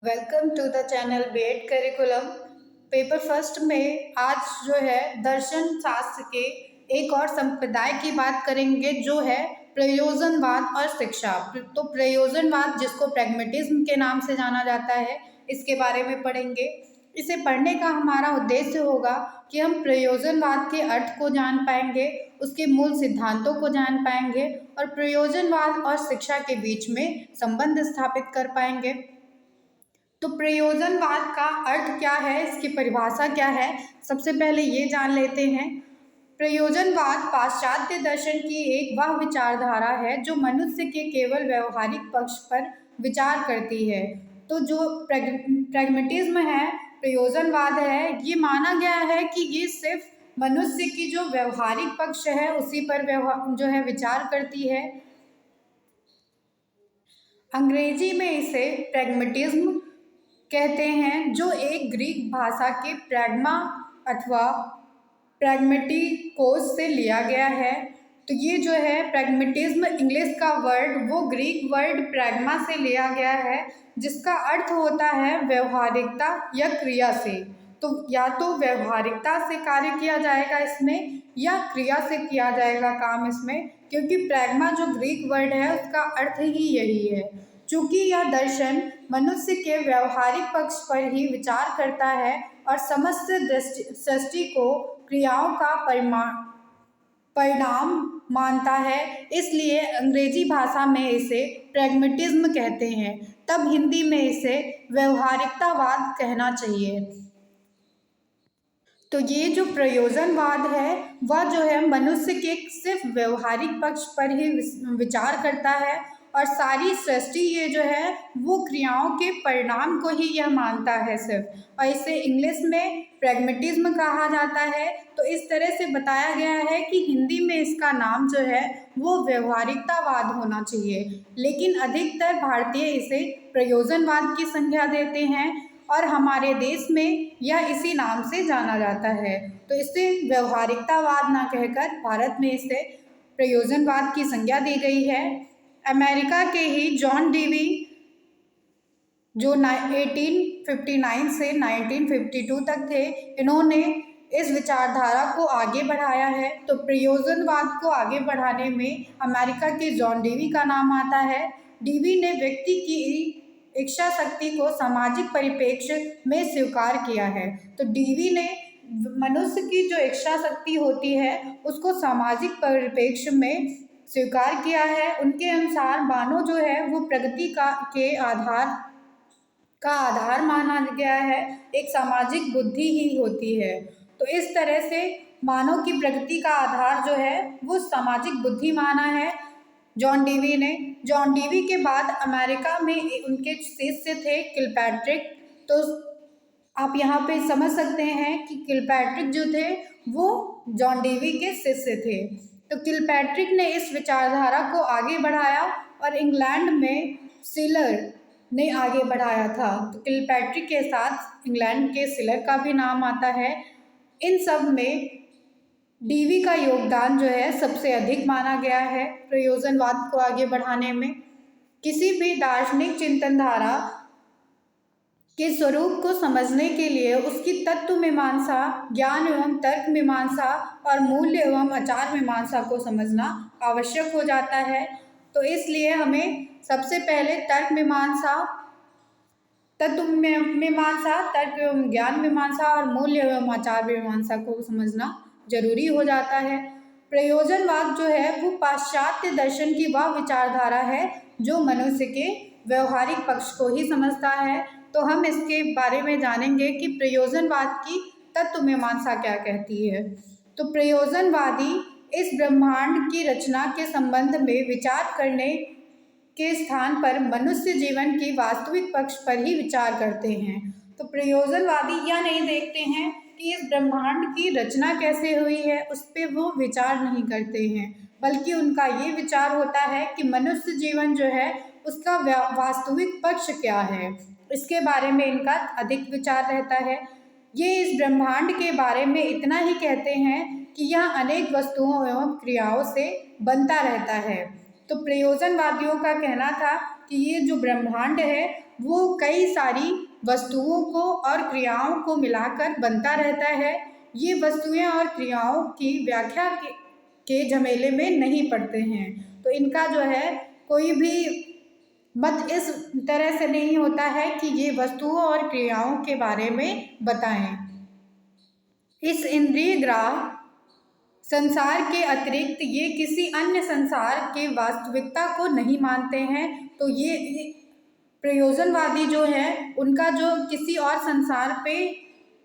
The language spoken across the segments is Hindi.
Welcome to the channel BEd curriculum. Paper first में आज जो है दर्शन शास्त्र के एक और संप्रदाय की बात करेंगे जो है प्रयोजनवाद और शिक्षा। तो प्रयोजनवाद जिसको प्रैग्मेटिज्म के नाम से जाना जाता है, इसके बारे में पढ़ेंगे। इसे पढ़ने का हमारा उद्देश्य होगा कि हम प्रयोजनवाद के अर्थ को जान पाएंगे, उसके मूल सिद्धांतों को जान पाएंगे और प्रयोजनवाद और शिक्षा के बीच में संबंध स्थापित कर पाएंगे। तो प्रयोजनवाद का अर्थ क्या है, इसकी परिभाषा क्या है, सबसे पहले ये जान लेते हैं। प्रयोजनवाद पाश्चात्य दर्शन की एक वह विचारधारा है जो मनुष्य के केवल व्यवहारिक पक्ष पर विचार करती है। तो जो प्रैग्मेटिज्म है, प्रयोजनवाद है, ये माना गया है कि ये सिर्फ मनुष्य की जो व्यवहारिक पक्ष है उसी पर जो है विचार करती है। अंग्रेजी में इसे प्रैग्मेटिज्म कहते हैं, जो एक ग्रीक भाषा के प्रैग्मा अथवा प्रैग्मेटिकोस से लिया गया है। तो ये जो है प्रैग्मेटिज्म इंग्लिश का वर्ड वो ग्रीक वर्ड प्रैग्मा से लिया गया है, जिसका अर्थ होता है व्यवहारिकता या क्रिया से। तो या तो व्यवहारिकता से कार्य किया जाएगा इसमें या क्रिया से किया जाएगा काम इसमें, क्योंकि प्रैग्मा जो ग्रीक वर्ड है उसका अर्थ ही यही है। चूंकि यह दर्शन मनुष्य के व्यवहारिक पक्ष पर ही विचार करता है और समस्त सृष्टि को क्रियाओं का परिणाम मानता है, इसलिए अंग्रेजी भाषा में इसे प्रैग्मेटिज्म कहते हैं। तब हिंदी में इसे व्यवहारिकतावाद कहना चाहिए। तो ये जो प्रयोजनवाद है वह जो है मनुष्य के सिर्फ व्यवहारिक पक्ष पर ही विचार करता है और सारी सृष्टि ये जो है वो क्रियाओं के परिणाम को ही यह मानता है सिर्फ, और इसे इंग्लिश में प्रैग्मेटिज्म कहा जाता है। तो इस तरह से बताया गया है कि हिंदी में इसका नाम जो है वो व्यवहारिकतावाद होना चाहिए, लेकिन अधिकतर भारतीय इसे प्रयोजनवाद की संज्ञा देते हैं और हमारे देश में यह इसी नाम से जाना जाता है। तो इसे व्यवहारिकतावाद ना कहकर भारत में इसे प्रयोजनवाद की संज्ञा दी गई है। अमेरिका के ही जॉन डीवी जो 1859 से 1952 तक थे, इन्होंने इस विचारधारा को आगे बढ़ाया है। तो प्रयोजनवाद को आगे बढ़ाने में अमेरिका के जॉन डीवी का नाम आता है। डीवी ने व्यक्ति की इच्छा शक्ति को सामाजिक परिप्रेक्ष्य में स्वीकार किया है। तो डीवी ने मनुष्य की जो इच्छा शक्ति होती है उसको सामाजिक परिप्रेक्ष्य में स्वीकार किया है। उनके अनुसार मानव जो है वो प्रगति के आधार माना गया है, एक सामाजिक बुद्धि ही होती है। तो इस तरह से मानव की प्रगति का आधार जो है वो सामाजिक बुद्धि माना है जॉन डीवी ने। जॉन डीवी के बाद अमेरिका में उनके शिष्य थे किलपैट्रिक। तो आप यहाँ पे समझ सकते हैं कि किलपैट्रिक जो थे वो जॉन डीवी के शिष्य थे। तो किलपैट्रिक ने इस विचारधारा को आगे बढ़ाया और इंग्लैंड में सिलर ने आगे बढ़ाया था। तो किलपैट्रिक के साथ इंग्लैंड के सिलर का भी नाम आता है। इन सब में डीवी का योगदान जो है सबसे अधिक माना गया है प्रयोजनवाद को आगे बढ़ाने में। किसी भी दार्शनिक चिंतनधारा के स्वरूप को समझने के लिए उसकी तत्व मीमांसा, ज्ञान एवं तर्क मीमांसा और मूल्य एवं आचार मीमांसा को समझना आवश्यक हो जाता है। तो इसलिए हमें सबसे पहले तर्क मीमांसा, तत्व मीमांसा, तर्क एवं ज्ञान मीमांसा और मूल्य एवं आचार मीमांसा को समझना जरूरी हो जाता है। प्रयोजनवाद जो है वो पाश्चात्य दर्शन की वह विचारधारा है जो मनुष्य के व्यवहारिक पक्ष को ही समझता है। तो हम इसके बारे में जानेंगे कि प्रयोजनवाद की तत्व मीमांसा क्या कहती है। तो प्रयोजनवादी इस ब्रह्मांड की रचना के संबंध में विचार करने के स्थान पर मनुष्य जीवन की वास्तविक पक्ष पर ही विचार करते हैं। तो प्रयोजनवादी यह नहीं देखते हैं कि इस ब्रह्मांड की रचना कैसे हुई है, उस पर वो विचार नहीं करते हैं, बल्कि उनका ये विचार होता है कि मनुष्य जीवन जो है उसका वास्तविक पक्ष क्या है, इसके बारे में इनका अधिक विचार रहता है। ये इस ब्रह्मांड के बारे में इतना ही कहते हैं कि यह अनेक वस्तुओं एवं क्रियाओं से बनता रहता है। तो प्रयोजनवादियों का कहना था कि ये जो ब्रह्मांड है वो कई सारी वस्तुओं को और क्रियाओं को मिलाकर बनता रहता है। ये वस्तुएं और क्रियाओं की व्याख्या के झमेले में नहीं पड़ते हैं। तो इनका जो है कोई भी मत इस तरह से नहीं होता है कि ये वस्तुओं और क्रियाओं के बारे में बताएं। इस इंद्रिय ग्राह संसार के अतिरिक्त ये किसी अन्य संसार के वास्तविकता को नहीं मानते हैं। तो ये प्रयोजनवादी जो है उनका जो किसी और संसार पे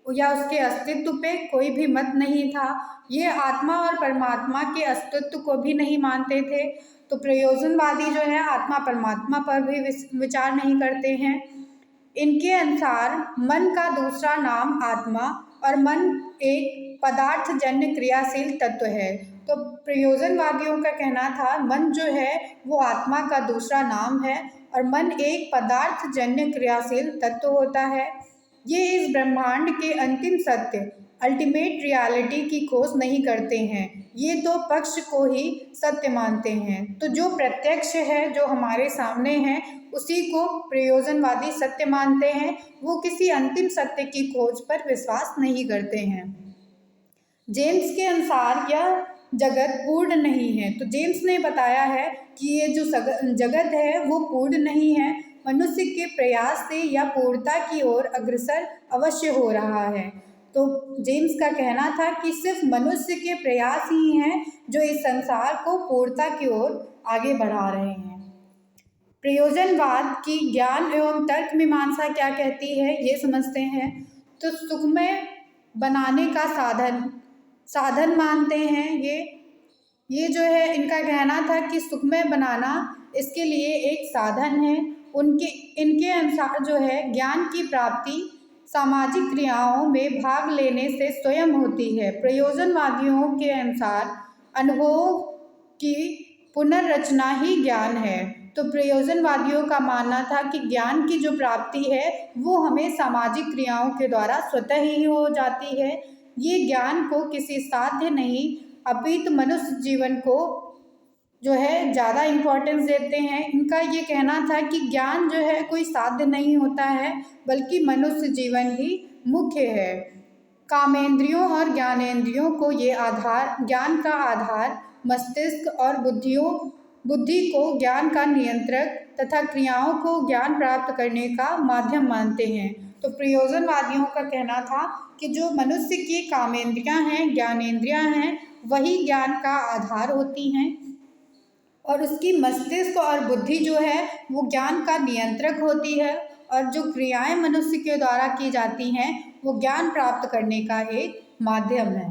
या उसके अस्तित्व पे कोई भी मत नहीं था। ये आत्मा और परमात्मा के अस्तित्व को भी नहीं मानते थे। तो प्रयोजनवादी जो है आत्मा परमात्मा पर भी विचार नहीं करते हैं। इनके अनुसार मन का दूसरा नाम आत्मा और मन एक पदार्थजन्य क्रियाशील तत्व है। तो प्रयोजनवादियों का कहना था मन जो है वो आत्मा का दूसरा नाम है और मन एक पदार्थजन्य क्रियाशील तत्व होता है। ये इस ब्रह्मांड के अंतिम सत्य अल्टीमेट रियलिटी की खोज नहीं करते हैं, ये तो पक्ष को ही सत्य मानते हैं। तो जो प्रत्यक्ष है, जो हमारे सामने है, उसी को प्रयोजनवादी सत्य मानते हैं। वो किसी अंतिम सत्य की खोज पर विश्वास नहीं करते हैं। जेम्स के अनुसार यह जगत पूर्ण नहीं है। तो जेम्स ने बताया है कि ये जो जगत है वो पूर्ण नहीं है, मनुष्य के प्रयास से या पूर्णता की ओर अग्रसर अवश्य हो रहा है। तो जेम्स का कहना था कि सिर्फ मनुष्य के प्रयास ही हैं जो इस संसार को पूर्णता की ओर आगे बढ़ा रहे हैं। प्रयोजनवाद की ज्ञान एवं तर्क मीमांसा क्या कहती है, ये समझते हैं। तो सुखमय बनाने का साधन मानते हैं। ये जो है इनका कहना था कि सुखमय बनाना इसके लिए एक साधन है। इनके अनुसार जो है ज्ञान की प्राप्ति सामाजिक क्रियाओं में भाग लेने से स्वयं होती है। प्रयोजनवादियों के अनुसार अनुभव की पुनर्रचना ही ज्ञान है। तो प्रयोजनवादियों का मानना था कि ज्ञान की जो प्राप्ति है वो हमें सामाजिक क्रियाओं के द्वारा स्वतः ही हो जाती है। ये ज्ञान को किसी साध्य नहीं अपितु मनुष्य जीवन को जो है ज़्यादा इम्पोर्टेंस देते हैं। इनका ये कहना था कि ज्ञान जो है कोई साध्य नहीं होता है, बल्कि मनुष्य जीवन ही मुख्य है। कामेंद्रियों और ज्ञानेंद्रियों को ज्ञान का आधार मस्तिष्क और बुद्धि को ज्ञान का नियंत्रक तथा क्रियाओं को ज्ञान प्राप्त करने का माध्यम मानते हैं। तो प्रयोजनवादियों का कहना था कि जो मनुष्य की कामेंद्रियां हैं, ज्ञानेंद्रियां हैं, वही ज्ञान का आधार होती हैं और उसकी मस्तिष्क और बुद्धि जो है वो ज्ञान का नियंत्रक होती है और जो क्रियाएं मनुष्य के द्वारा की जाती हैं वो ज्ञान प्राप्त करने का एक माध्यम है।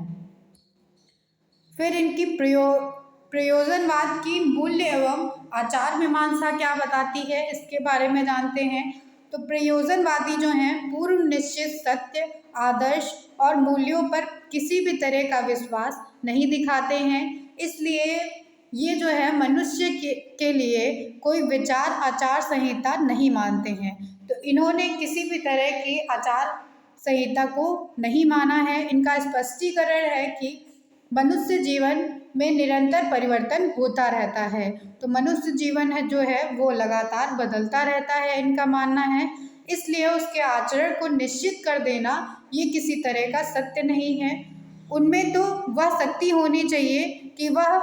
फिर इनकी प्रयोजनवाद की मूल्य एवं आचार मीमांसा क्या बताती है, इसके बारे में जानते हैं। तो प्रयोजनवादी जो हैं पूर्व निश्चित सत्य, आदर्श और मूल्यों पर किसी भी तरह का विश्वास नहीं दिखाते हैं। इसलिए ये जो है मनुष्य के लिए कोई विचार आचार संहिता नहीं मानते हैं। तो इन्होंने किसी भी तरह की आचार संहिता को नहीं माना है। इनका स्पष्टीकरण है कि मनुष्य जीवन में निरंतर परिवर्तन होता रहता है। तो मनुष्य जीवन है जो है वो लगातार बदलता रहता है, इनका मानना है। इसलिए उसके आचरण को निश्चित कर देना ये किसी तरह का सत्य नहीं है। उनमें तो वह शक्ति होनी चाहिए कि वह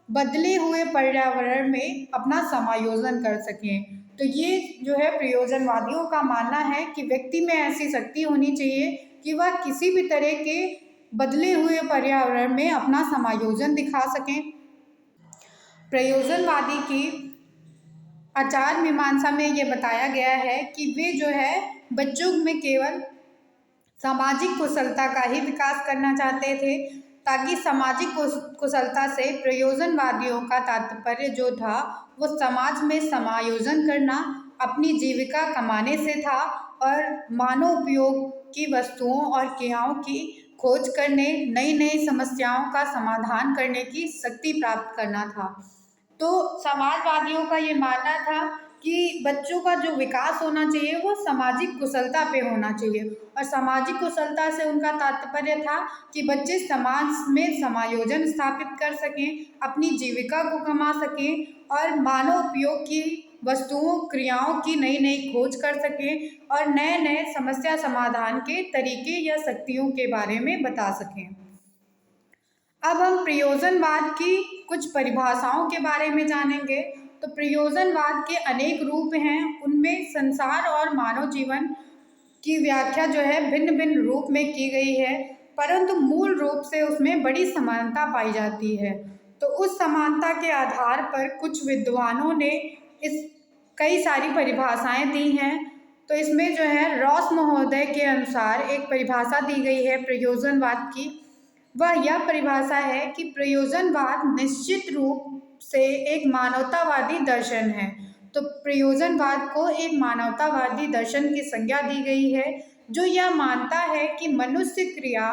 बदले हुए पर्यावरण में अपना समायोजन कर सकें। तो ये जो है प्रयोजनवादियों का मानना है कि व्यक्ति में ऐसी शक्ति होनी चाहिए कि वह किसी भी तरह के बदले हुए पर्यावरण में अपना समायोजन दिखा सकें। प्रयोजनवादी की आचार मीमांसा में ये बताया गया है कि वे जो है बच्चों में केवल सामाजिक कुशलता का ही विकास करना चाहते थे, ताकि सामाजिक कुशलता से प्रयोजनवादियों का तात्पर्य जो था वो समाज में समायोजन करना, अपनी जीविका कमाने से था और मानव उपयोग की वस्तुओं और क्रियाओं की खोज करने, नई नई समस्याओं का समाधान करने की शक्ति प्राप्त करना था। तो समाजवादियों का ये मानना था कि बच्चों का जो विकास होना चाहिए वो सामाजिक कुशलता पे होना चाहिए और सामाजिक कुशलता से उनका तात्पर्य था कि बच्चे समाज में समायोजन स्थापित कर सकें, अपनी जीविका को कमा सकें और मानव उपयोग की वस्तुओं क्रियाओं की नई नई खोज कर सकें और नए नए समस्या समाधान के तरीके या शक्तियों के बारे में बता सकें। अब हम प्रयोजनवाद की कुछ परिभाषाओं के बारे में जानेंगे। तो प्रयोजनवाद के अनेक रूप हैं, उनमें संसार और मानव जीवन की व्याख्या जो है भिन्न भिन्न रूप में की गई है, परंतु मूल रूप से उसमें बड़ी समानता पाई जाती है। तो उस समानता के आधार पर कुछ विद्वानों ने इस कई सारी परिभाषाएं दी हैं। तो इसमें जो है रॉस महोदय के अनुसार एक परिभाषा दी गई है प्रयोजनवाद की। वह यह परिभाषा है कि प्रयोजनवाद निश्चित रूप से एक मानवतावादी दर्शन है। तो प्रयोजनवाद को एक मानवतावादी दर्शन की संज्ञा दी गई है, जो यह मानता है कि मनुष्य क्रिया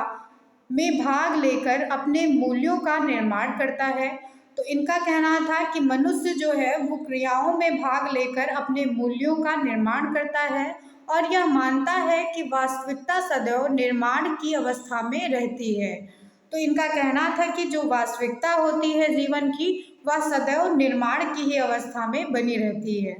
में भाग लेकर अपने मूल्यों का निर्माण करता है। तो इनका कहना था कि मनुष्य जो है वो क्रियाओं में भाग लेकर अपने मूल्यों का निर्माण करता है और यह मानता है कि वास्तविकता सदैव निर्माण की अवस्था में रहती है। तो इनका कहना था कि जो वास्तविकता होती है जीवन की, वह सदैव निर्माण की ही अवस्था में बनी रहती है।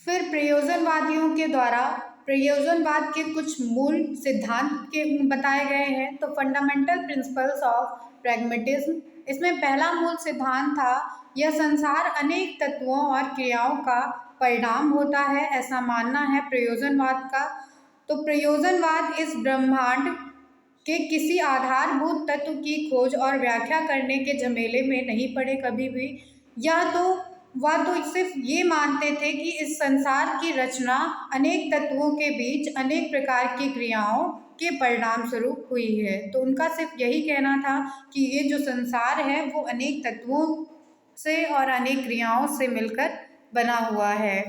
फिर प्रयोजनवादियों के द्वारा प्रयोजनवाद के कुछ मूल सिद्धांत के बताए गए हैं। तो फंडामेंटल प्रिंसिपल्स ऑफ प्रैग्मेटिज्म, इसमें पहला मूल सिद्धांत था यह संसार अनेक तत्वों और क्रियाओं का परिणाम होता है, ऐसा मानना है प्रयोजनवाद का। तो प्रयोजनवाद इस ब्रह्मांड के किसी आधारभूत तत्व की खोज और व्याख्या करने के झमेले में नहीं पड़े कभी भी। वह तो सिर्फ ये मानते थे कि इस संसार की रचना अनेक तत्वों के बीच अनेक प्रकार की क्रियाओं के परिणाम स्वरूप हुई है। तो उनका सिर्फ यही कहना था कि ये जो संसार है वो अनेक तत्वों से और अनेक क्रियाओं से मिलकर बना हुआ है।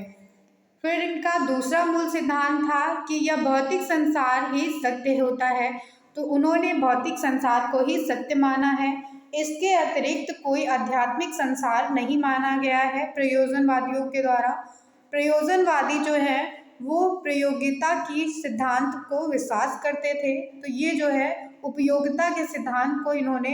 फिर इनका दूसरा मूल सिद्धांत था कि यह भौतिक संसार ही सत्य होता है। तो उन्होंने भौतिक संसार को ही सत्य माना है, इसके अतिरिक्त कोई आध्यात्मिक संसार नहीं माना गया है प्रयोजनवादियों के द्वारा। प्रयोजनवादी जो है वो प्रयोगिता की सिद्धांत को विश्वास करते थे। तो ये जो है उपयोगिता के सिद्धांत को इन्होंने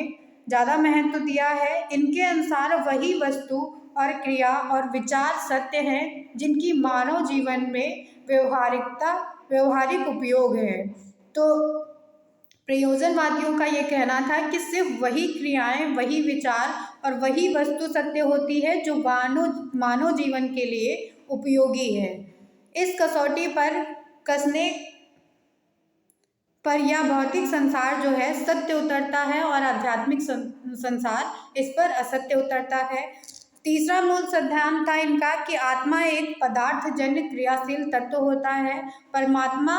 ज़्यादा महत्व दिया है। इनके अनुसार वही वस्तु और क्रिया और विचार सत्य हैं जिनकी मानव जीवन में व्यवहारिक उपयोग है। तो प्रयोजनवादियों का ये कहना था कि सिर्फ वही क्रियाएं, वही विचार और वही वस्तु सत्य होती है जो मानव जीवन के लिए उपयोगी है। इस कसौटी पर कसने पर यह भौतिक संसार जो है सत्य उतरता है और आध्यात्मिक संसार इस पर असत्य उतरता है। तीसरा मूल सिद्धांत था इनका कि आत्मा एक पदार्थजन्य क्रियाशील तत्व होता है, परमात्मा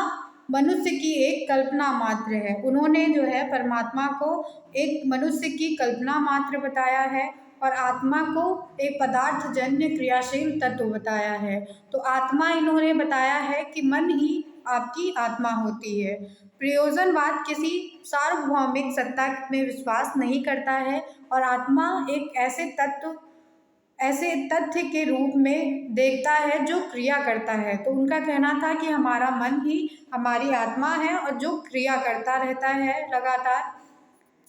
मनुष्य की एक कल्पना मात्र है। उन्होंने जो है परमात्मा को एक मनुष्य की कल्पना मात्र बताया है और आत्मा को एक पदार्थजन्य क्रियाशील तत्व बताया है। तो आत्मा इन्होंने बताया है कि मन ही आपकी आत्मा होती है। प्रयोजनवाद किसी सार्वभौमिक सत्ता में विश्वास नहीं करता है और आत्मा एक ऐसे तथ्य के रूप में देखता है जो क्रिया करता है। तो उनका कहना था कि हमारा मन ही हमारी आत्मा है और जो क्रिया करता रहता है लगातार।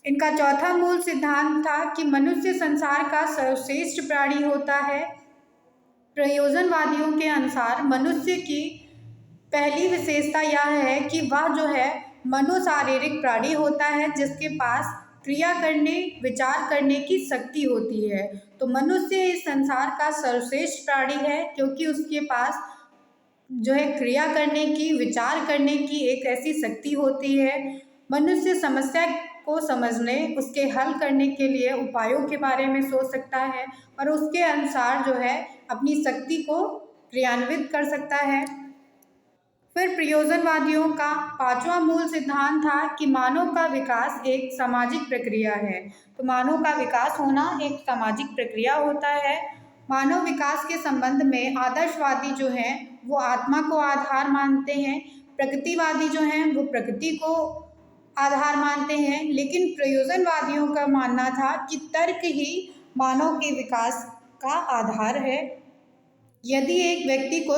इनका चौथा मूल सिद्धांत था कि मनुष्य संसार का सर्वश्रेष्ठ प्राणी होता है। प्रयोजनवादियों के अनुसार मनुष्य की पहली विशेषता यह है कि वह जो है मनोशारीरिक प्राणी होता है जिसके पास क्रिया करने, विचार करने की शक्ति होती है। तो मनुष्य इस संसार का सर्वश्रेष्ठ प्राणी है क्योंकि उसके पास जो है क्रिया करने की, विचार करने की एक ऐसी शक्ति होती है। मनुष्य समस्या को समझने, उसके हल करने के लिए उपायों के बारे में सोच सकता है और उसके अनुसार जो है अपनी शक्ति को क्रियान्वित कर सकता है। फिर प्रयोजनवादियों का पांचवा मूल सिद्धांत था कि मानव का विकास एक सामाजिक प्रक्रिया है। तो मानव का विकास होना एक सामाजिक प्रक्रिया होता है। मानव विकास के संबंध में आदर्शवादी जो हैं वो आत्मा को आधार मानते हैं, प्रकृतिवादी जो हैं वो प्रकृति को आधार मानते हैं, लेकिन प्रयोजनवादियों का मानना था कि तर्क ही मानव के विकास का आधार है। यदि एक व्यक्ति को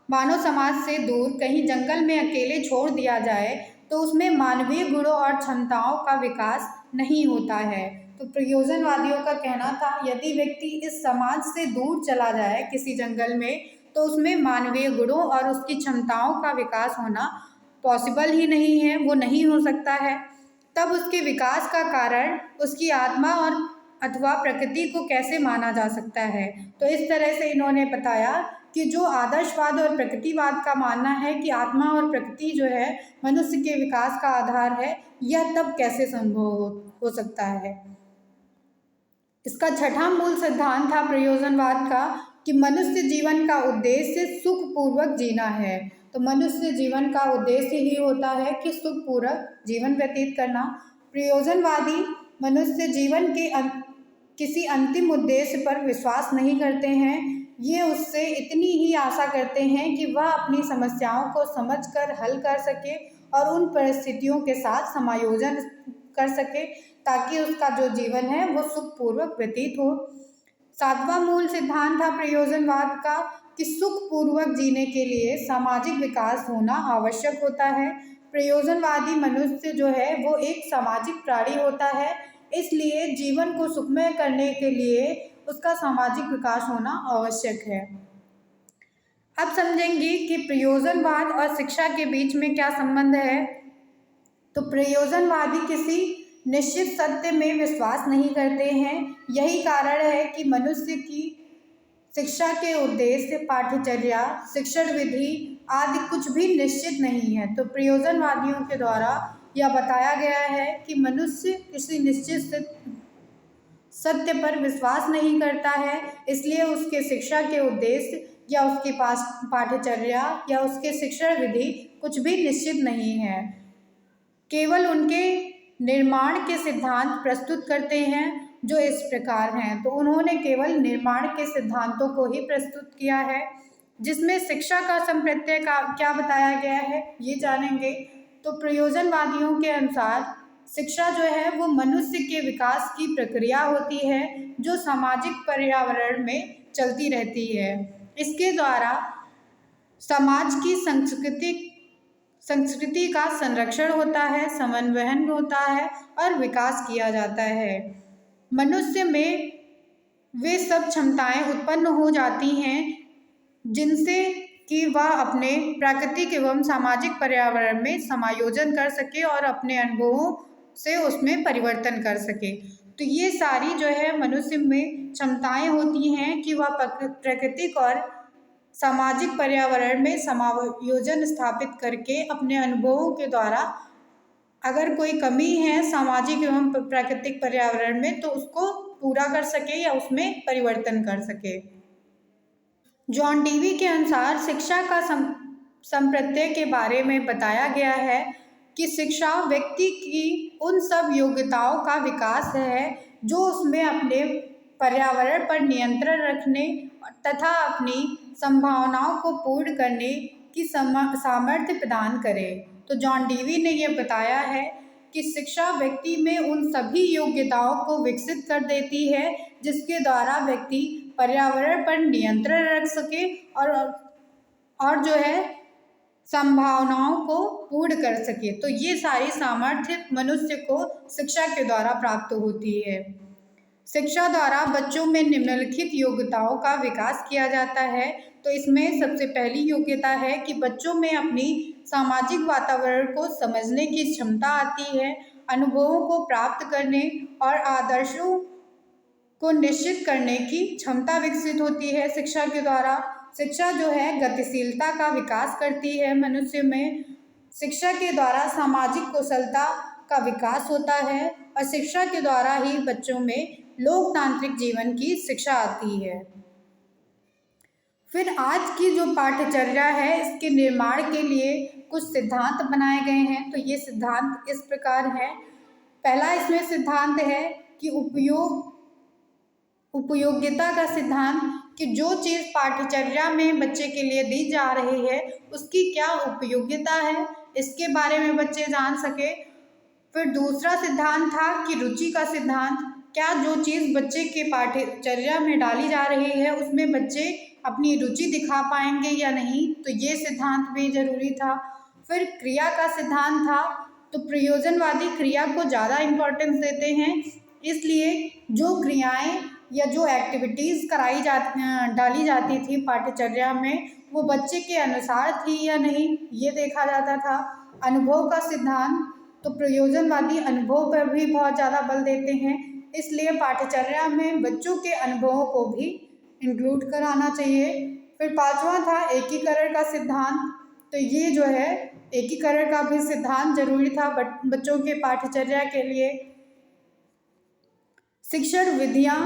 मानव समाज से दूर कहीं जंगल में अकेले छोड़ दिया जाए तो उसमें मानवीय गुणों और क्षमताओं का विकास नहीं होता है। तो तो प्रयोजनवादियों का कहना था यदि व्यक्ति इस समाज से दूर चला जाए किसी जंगल में तो उसमें मानवीय गुणों और उसकी क्षमताओं का विकास होना पॉसिबल ही नहीं है, वो नहीं हो सकता है। तब उसके विकास का कारण उसकी आत्मा और अथवा प्रकृति को कैसे माना जा सकता है। तो इस तरह से इन्होंने बताया कि जो आदर्शवाद और प्रकृतिवाद का मानना है कि आत्मा और प्रकृति जो है मनुष्य के विकास का आधार है, यह तब कैसे संभव हो सकता है। इसका छठा मूल सिद्धांत था प्रयोजनवाद का कि मनुष्य जीवन का उद्देश्य सुखपूर्वक जीना है। तो मनुष्य जीवन का उद्देश्य ही होता है कि सुखपूर्वक जीवन व्यतीत करना। प्रयोजनवादी मनुष्य जीवन के किसी अंतिम उद्देश्य पर विश्वास नहीं करते हैं। ये उससे इतनी ही आशा करते हैं कि वह अपनी समस्याओं को समझकर हल कर सके और उन परिस्थितियों के साथ समायोजन कर सके ताकि उसका जो जीवन है वो सुखपूर्वक व्यतीत हो। सातवां मूल सिद्धांत था प्रयोजनवाद का कि सुखपूर्वक जीने के लिए सामाजिक विकास होना आवश्यक होता है। प्रयोजनवादी मनुष्य जो है वो एक सामाजिक प्राणी होता है, इसलिए जीवन को सुखमय करने के लिए उसका सामाजिक विकास होना आवश्यक है। अब समझेंगे कि प्रयोजनवाद और शिक्षा के बीच में क्या संबंध है। तो प्रयोजनवादी किसी निश्चित सत्य में विश्वास नहीं करते हैं। यही कारण है कि मनुष्य की शिक्षा के उद्देश्य, पाठ्यचर्या, शिक्षण विधि आदि कुछ भी निश्चित नहीं है। तो प्रयोजनवादियों के द्वारा यह बताया गया है कि मनुष्य किसी निश्चित सत्य पर विश्वास नहीं करता है, इसलिए उसके शिक्षा के उद्देश्य या उसके पास पाठ्यचर्या या उसके शिक्षण विधि कुछ भी निश्चित नहीं है, केवल उनके निर्माण के सिद्धांत प्रस्तुत करते हैं जो इस प्रकार हैं। तो उन्होंने केवल निर्माण के सिद्धांतों को ही प्रस्तुत किया है। जिसमें शिक्षा का संप्रत्यय का क्या बताया गया है ये जानेंगे। तो प्रयोजनवादियों के अनुसार शिक्षा जो है वो मनुष्य के विकास की प्रक्रिया होती है जो सामाजिक पर्यावरण में चलती रहती है। इसके द्वारा समाज की संस्कृति का संरक्षण होता है, समन्वयन होता है और विकास किया जाता है। मनुष्य में वे सब क्षमताएं उत्पन्न हो जाती हैं जिनसे कि वह अपने प्राकृतिक एवं सामाजिक पर्यावरण में समायोजन कर सके और अपने अनुभवों से उसमें परिवर्तन कर सके। तो ये सारी जो है मनुष्य में क्षमताएं होती हैं कि वह प्राकृतिक और सामाजिक पर्यावरण में समायोजन स्थापित करके अपने अनुभवों के द्वारा अगर कोई कमी है सामाजिक एवं प्राकृतिक पर्यावरण में तो उसको पूरा कर सके या उसमें परिवर्तन कर सके। जॉन डीवी के अनुसार शिक्षा का संप्रत्यय के बारे में बताया गया है कि शिक्षा व्यक्ति की उन सब योग्यताओं का विकास है जो उसमें अपने पर्यावरण पर नियंत्रण रखने तथा अपनी संभावनाओं को पूर्ण करने की सामर्थ्य प्रदान करे। तो जॉन डीवी ने यह बताया है कि शिक्षा व्यक्ति में उन सभी योग्यताओं को विकसित कर देती है जिसके द्वारा व्यक्ति पर्यावरण पर नियंत्रण रख सके और जो है संभावनाओं को पूर्ण कर सके। तो ये सारी सामर्थ्य मनुष्य को शिक्षा के द्वारा प्राप्त होती है। शिक्षा द्वारा बच्चों में निम्नलिखित योग्यताओं का विकास किया जाता है। तो इसमें सबसे पहली योग्यता है कि बच्चों में अपनी सामाजिक वातावरण को समझने की क्षमता आती है, अनुभवों को प्राप्त करने और आदर्शों को निश्चित करने की क्षमता विकसित होती है शिक्षा के द्वारा। शिक्षा जो है गतिशीलता का विकास करती है मनुष्य में। शिक्षा के द्वारा सामाजिक कुशलता का विकास होता है और शिक्षा के द्वारा ही बच्चों में लोकतांत्रिक जीवन की शिक्षा आती है। फिर आज की जो पाठ्यचर्या है इसके निर्माण के लिए कुछ सिद्धांत बनाए गए हैं। तो ये सिद्धांत इस प्रकार है। पहला इसमें सिद्धांत है कि उपयोगिता का सिद्धांत कि जो चीज़ पाठ्यचर्या में बच्चे के लिए दी जा रही है उसकी क्या उपयोगिता है, इसके बारे में बच्चे जान सके। फिर दूसरा सिद्धांत था कि रुचि का सिद्धांत, क्या जो चीज़ बच्चे के पाठ्यचर्या में डाली जा रही है उसमें बच्चे अपनी रुचि दिखा पाएंगे या नहीं, तो ये सिद्धांत भी जरूरी था। फिर क्रिया का सिद्धांत था। तो प्रयोजनवादी क्रिया को ज़्यादा इम्पोर्टेंस देते हैं, इसलिए जो क्रियाएं या जो एक्टिविटीज़ डाली जाती थी पाठ्यचर्या में, वो बच्चे के अनुसार थी या नहीं, ये देखा जाता था। अनुभव का सिद्धांत, तो प्रयोजनवादी अनुभव पर भी बहुत ज़्यादा बल देते हैं, इसलिए पाठ्यचर्या में बच्चों के अनुभवों को भी इंक्लूड कराना चाहिए। फिर पांचवा था एकीकरण का सिद्धांत। तो ये जो है एकीकरण का भी सिद्धांत जरूरी था बच्चों के पाठ्यचर्या के लिए। शिक्षण विधियाँ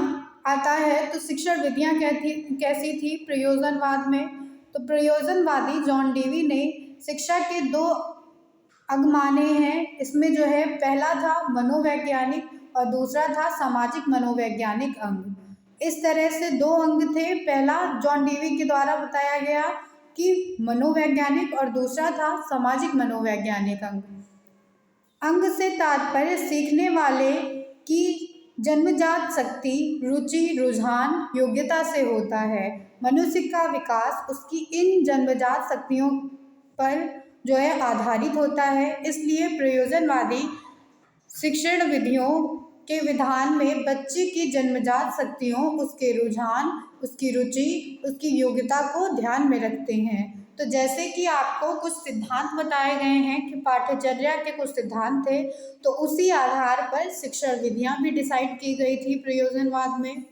आता है, तो शिक्षण विधियाँ कैसी थी प्रयोजनवाद में। तो प्रयोजनवादी जॉन डेवी ने शिक्षा के दो अंग माने हैं। इसमें जो है पहला था मनोवैज्ञानिक और दूसरा था सामाजिक मनोवैज्ञानिक अंग। इस तरह से दो अंग थे, पहला जॉन डेवी के द्वारा बताया गया कि मनोवैज्ञानिक और दूसरा था सामाजिक मनोवैज्ञानिक अंग। अंग से तात्पर्य सीखने वाले की जन्मजात शक्ति, रुचि, रुझान, योग्यता से होता है। मनुष्य का विकास उसकी इन जन्मजात शक्तियों पर जो है आधारित होता है। इसलिए प्रयोजनवादी शिक्षण विधियों के विधान में बच्चे की जन्मजात शक्तियों, उसके रुझान, उसकी रुचि, उसकी योग्यता को ध्यान में रखते हैं। तो जैसे कि आपको कुछ सिद्धांत बताए गए हैं कि पाठ्यचर्या के कुछ सिद्धांत थे, तो उसी आधार पर शिक्षण विधियां भी डिसाइड की गई थी प्रयोजनवाद में।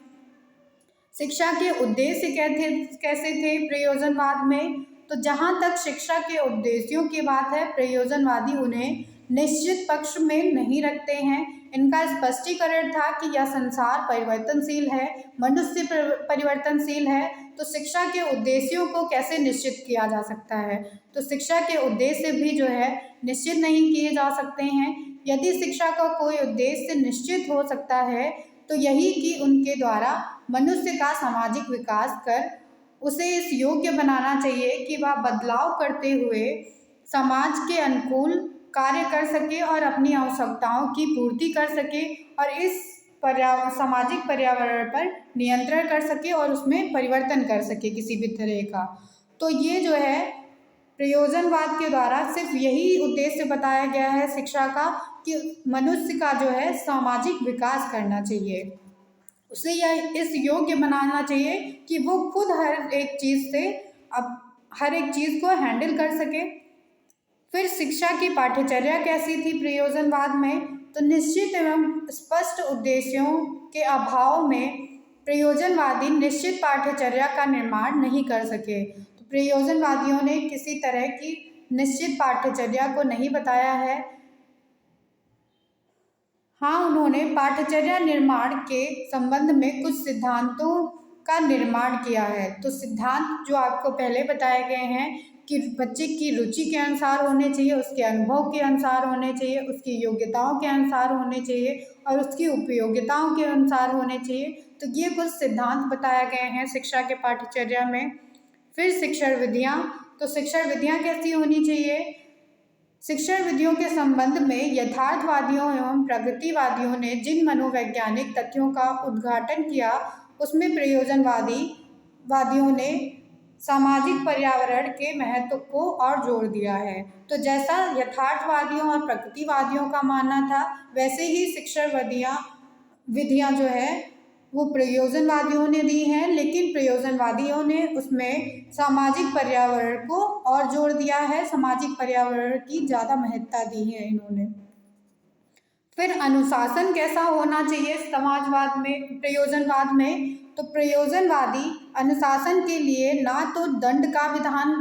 शिक्षा के उद्देश्य कैसे थे प्रयोजनवाद में, तो जहाँ तक शिक्षा के उद्देश्यों की बात है, प्रयोजनवादी उन्हें निश्चित पक्ष में नहीं रखते हैं। इनका स्पष्टीकरण था कि यह संसार परिवर्तनशील है, मनुष्य परिवर्तनशील है, तो शिक्षा के उद्देश्यों को कैसे निश्चित किया जा सकता है। तो शिक्षा के उद्देश्य भी जो है निश्चित नहीं किए जा सकते हैं। यदि शिक्षा का कोई उद्देश्य निश्चित हो सकता है तो यही कि उनके द्वारा मनुष्य का सामाजिक विकास कर उसे इस योग्य बनाना चाहिए कि वह बदलाव करते हुए समाज के अनुकूल कार्य कर सके और अपनी आवश्यकताओं की पूर्ति कर सके और इस सामाजिक पर्यावरण पर नियंत्रण कर सके और उसमें परिवर्तन कर सके किसी भी तरह का। तो ये जो है प्रयोजनवाद के द्वारा सिर्फ यही उद्देश्य बताया गया है शिक्षा का कि मनुष्य का जो है सामाजिक विकास करना चाहिए, उसे यह इस योग्य बनाना चाहिए कि वो खुद हर एक चीज़ से अब हर एक चीज़ को हैंडल कर सके। फिर शिक्षा की पाठ्यचर्या कैसी थी प्रयोजनवाद में, तो निश्चित एवं स्पष्ट उद्देश्यों के अभाव में प्रयोजनवादी निश्चित पाठ्यचर्या का निर्माण नहीं कर सके। तो प्रयोजनवादियों ने किसी तरह की निश्चित पाठ्यचर्या को नहीं बताया है। हाँ, उन्होंने पाठ्यचर्या निर्माण के संबंध में कुछ सिद्धांतों का निर्माण किया है। तो सिद्धांत जो आपको पहले बताए गए हैं कि बच्चे की रुचि के अनुसार होने चाहिए, उसके अनुभव के अनुसार होने चाहिए, उसकी योग्यताओं के अनुसार होने चाहिए और उसकी उपयोगिताओं के अनुसार होने चाहिए। तो ये कुछ सिद्धांत बताए गए हैं शिक्षा के पाठ्यचर्या में। फिर शिक्षण विधियाँ, तो शिक्षण विधियाँ कैसी होनी चाहिए। शिक्षण विधियों के संबंध में यथार्थवादियों एवं प्रगतिवादियों ने जिन मनोवैज्ञानिक तथ्यों का उद्घाटन किया उसमें वादियों ने सामाजिक पर्यावरण के महत्व को और जोर दिया है। तो जैसा यथार्थवादियों और प्रगतिवादियों का मानना था, वैसे ही शिक्षण विधियाँ जो है वो प्रयोजनवादियों ने दी हैं, लेकिन प्रयोजनवादियों ने उसमें सामाजिक पर्यावरण को और जोर दिया है, सामाजिक पर्यावरण की ज़्यादा महत्ता दी है इन्होंने। फिर अनुशासन कैसा होना चाहिए समाजवाद में प्रयोजनवाद में, तो प्रयोजनवादी अनुशासन के लिए ना तो दंड का विधान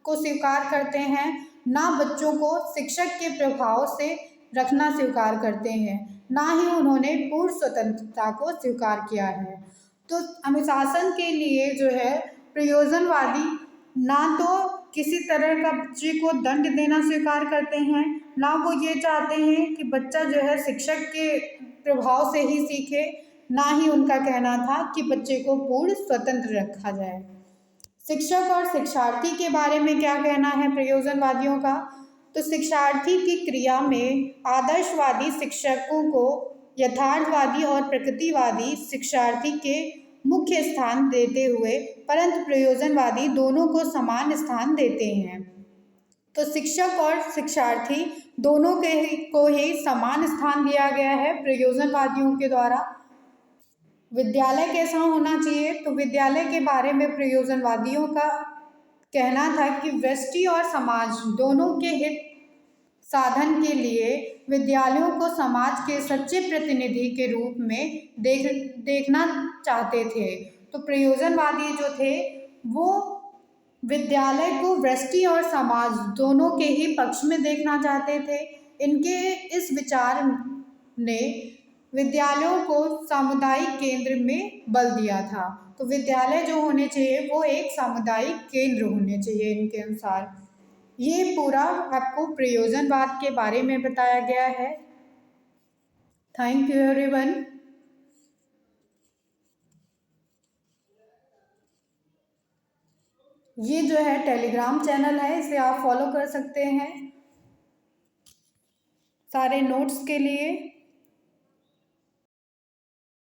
को स्वीकार करते हैं, ना बच्चों को शिक्षक के प्रभाव से रखना स्वीकार करते हैं, ना ही उन्होंने पूर्ण स्वतंत्रता को स्वीकार किया है। तो अनुशासन के लिए जो है प्रयोजनवादी ना तो किसी तरह का बच्चे को दंड देना स्वीकार करते हैं, ना वो ये चाहते हैं कि बच्चा जो है शिक्षक के प्रभाव से ही सीखे, ना ही उनका कहना था कि बच्चे को पूर्ण स्वतंत्र रखा जाए। शिक्षक और शिक्षार्थी के बारे में क्या कहना है प्रयोजनवादियों का, तो शिक्षार्थी की क्रिया में आदर्शवादी शिक्षकों को यथार्थवादी और प्रकृतिवादी शिक्षार्थी के मुख्य स्थान देते हुए, परंतु प्रयोजनवादी दोनों को समान स्थान देते हैं। तो शिक्षक और शिक्षार्थी दोनों को ही समान स्थान दिया गया है प्रयोजनवादियों के द्वारा। विद्यालय कैसा होना चाहिए, तो विद्यालय के बारे में प्रयोजनवादियों का कहना था कि व्यष्टि और समाज दोनों के हित साधन के लिए विद्यालयों को समाज के सच्चे प्रतिनिधि के रूप में देखना चाहते थे। तो प्रयोजनवादी जो थे वो विद्यालय को व्यष्टि और समाज दोनों के ही पक्ष में देखना चाहते थे। इनके इस विचार ने विद्यालयों को सामुदायिक केंद्र में बल दिया था। तो विद्यालय जो होने चाहिए वो एक सामुदायिक केंद्र होने चाहिए इनके अनुसार। ये पूरा आपको प्रयोजनवाद के बारे में बताया गया है। Thank you everyone. ये जो है टेलीग्राम चैनल है, इसे आप फॉलो कर सकते हैं सारे नोट्स के लिए।